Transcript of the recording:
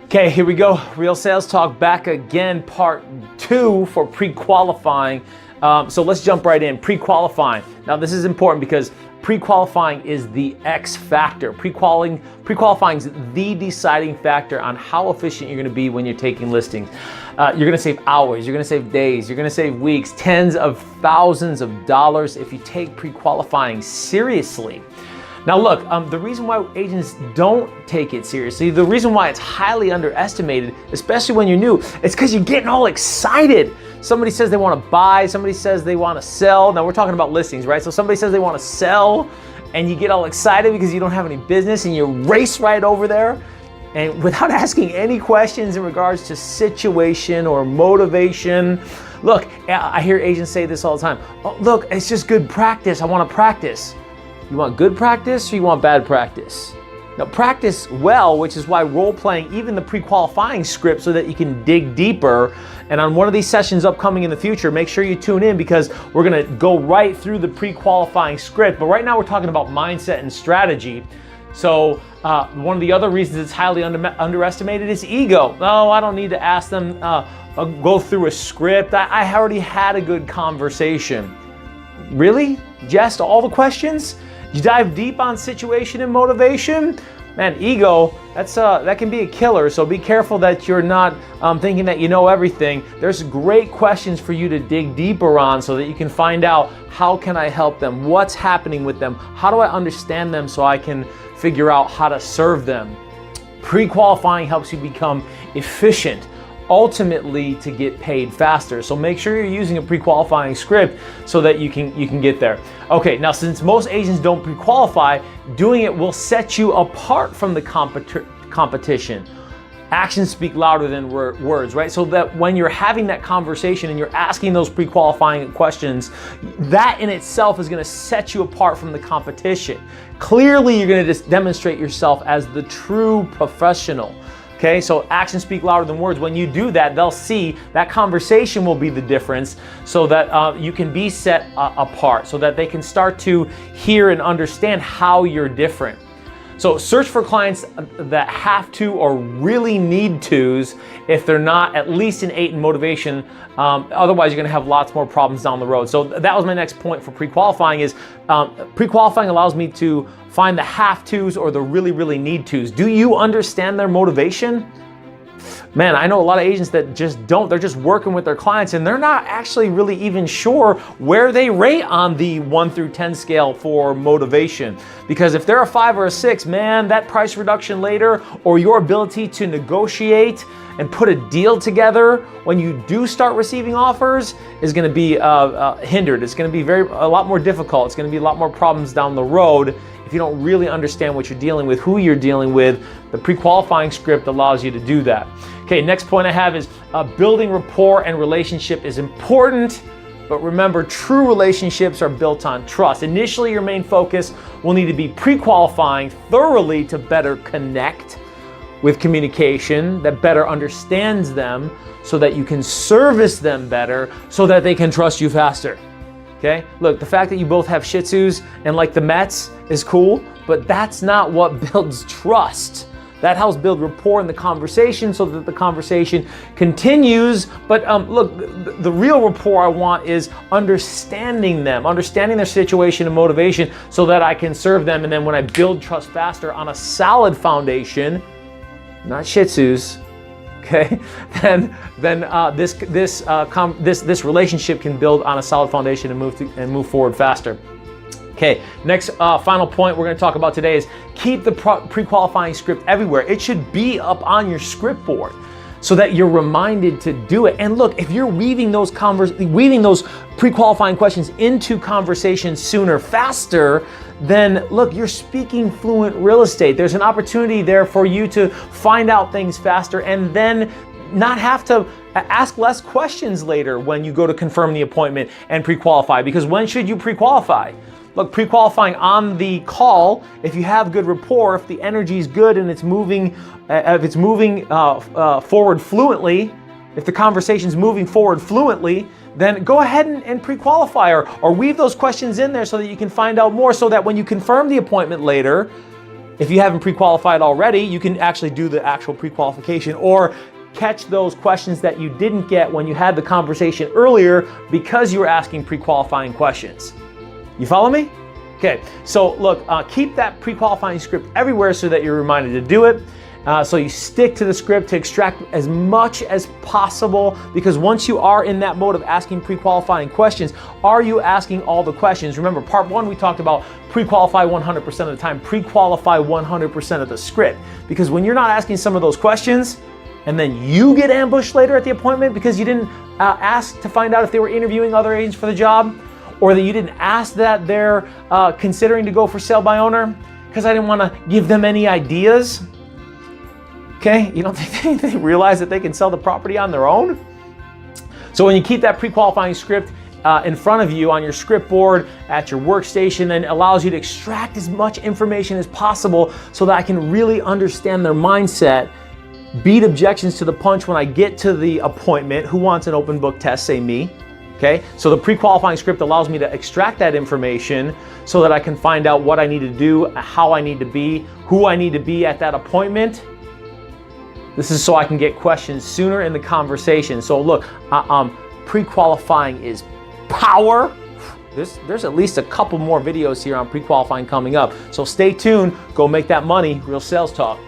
Okay, here we go. Real Sales Talk back again, part 2 for pre-qualifying. So let's jump right in. Pre-qualifying. Now this is important because pre-qualifying is the X factor. Pre-qualifying is the deciding factor on how efficient you're going to be when you're taking listings. You're going to save hours, you're going to save days, you're going to save weeks, tens of thousands of dollars if you take pre-qualifying seriously. Now look, the reason why agents don't take it seriously, the reason why it's highly underestimated, especially when you're new, it's because you're getting all excited. Somebody says they want to buy, somebody says they want to sell. Now we're talking about listings, right? So somebody says they want to sell and you get all excited because you don't have any business and you race right over there. And without asking any questions in regards to situation or motivation. Look, I hear agents say this all the time. Oh, look, it's just good practice. I want to practice. You want good practice or you want bad practice? Now practice well, which is why role-playing even the pre-qualifying script so that you can dig deeper. And on one of these sessions upcoming in the future, make sure you tune in because we're gonna go right through the pre-qualifying script. But right now we're talking about mindset and strategy. So one of the other reasons it's highly underestimated is ego. Oh, I don't need to ask them, go through a script. I already had a good conversation. Really? Just all the questions? You dive deep on situation and motivation? Man, ego, that can be a killer, so be careful that you're not thinking that you know everything. There's great questions for you to dig deeper on so that you can find out how can I help them, what's happening with them, how do I understand them so I can figure out how to serve them. Pre-qualifying helps you become efficient, ultimately to get paid faster. So make sure you're using a pre-qualifying script so that you can get there. Okay, now since most agents don't pre-qualify, doing it will set you apart from the competition. Actions speak louder than words, right? So that when you're having that conversation and you're asking those pre-qualifying questions, that in itself is going to set you apart from the competition. Clearly, you're going to just demonstrate yourself as the true professional. Okay, so actions speak louder than words. When you do that, they'll see that conversation will be the difference so that you can be set apart, so that they can start to hear and understand how you're different. So search for clients that have to or really need tos if they're not at least an 8 in motivation. Otherwise, you're going to have lots more problems down the road. So that was my next point for pre-qualifying is pre-qualifying allows me to find the have tos or the really, really need tos. Do you understand their motivation? Man, I know a lot of agents that just don't. They're just working with their clients and they're not actually really even sure where they rate on the 1 through 10 scale for motivation. Because if they're a 5 or a 6, man, that price reduction later or your ability to negotiate and put a deal together when you do start receiving offers is going to be hindered. It's going to be a lot more difficult. It's going to be a lot more problems down the road if you don't really understand what you're dealing with, who you're dealing with. The pre-qualifying script allows you to do that. Okay, next point I have is building rapport and relationship is important, but remember, true relationships are built on trust. Initially, your main focus will need to be pre-qualifying thoroughly to better connect with communication that better understands them so that you can service them better so that they can trust you faster. Okay, look, the fact that you both have Shih Tzus and like the Mets is cool, but that's not what builds trust. That helps build rapport in the conversation so that the conversation continues. But look, the real rapport I want is understanding them, understanding their situation and motivation so that I can serve them. And then when I build trust faster on a solid foundation, not Shih Tzus, okay, then this relationship can build on a solid foundation and move forward faster. Okay, next final point we're going to talk about today is keep the pre-qualifying script everywhere. It should be up on your script board so that you're reminded to do it. And look, if you're weaving those pre-qualifying questions into conversations sooner, faster, then look, you're speaking fluent real estate. There's an opportunity there for you to find out things faster and then not have to ask less questions later when you go to confirm the appointment and pre-qualify. Because when should you pre-qualify? Look, pre-qualifying on the call, if you have good rapport, if the energy is good and it's moving forward fluently, if the conversation's moving forward fluently, then go ahead and pre-qualify or weave those questions in there so that you can find out more so that when you confirm the appointment later, If you haven't pre-qualified already, you can actually do the actual pre-qualification or catch those questions that you didn't get when you had the conversation earlier because you were asking pre-qualifying questions. You follow me? Okay, so look, keep that pre-qualifying script everywhere so that you're reminded to do it. So you stick to the script to extract as much as possible, because once you are in that mode of asking pre-qualifying questions, are you asking all the questions? Remember, part 1, we talked about pre-qualify 100% of the time, pre-qualify 100% of the script. Because when you're not asking some of those questions, and then you get ambushed later at the appointment because you didn't ask to find out if they were interviewing other agents for the job, or that you didn't ask that they're considering to go for sale by owner, because I didn't want to give them any ideas. Okay, you don't think they realize that they can sell the property on their own? So when you keep that pre-qualifying script in front of you on your script board at your workstation, then it allows you to extract as much information as possible so that I can really understand their mindset, beat objections to the punch when I get to the appointment. Who wants an open book test? Say me. Okay, so the pre-qualifying script allows me to extract that information so that I can find out what I need to do, how I need to be, who I need to be at that appointment. This is so I can get questions sooner in the conversation. So look, pre-qualifying is power. There's at least a couple more videos here on pre-qualifying coming up. So stay tuned, go make that money, Real Sales Talk.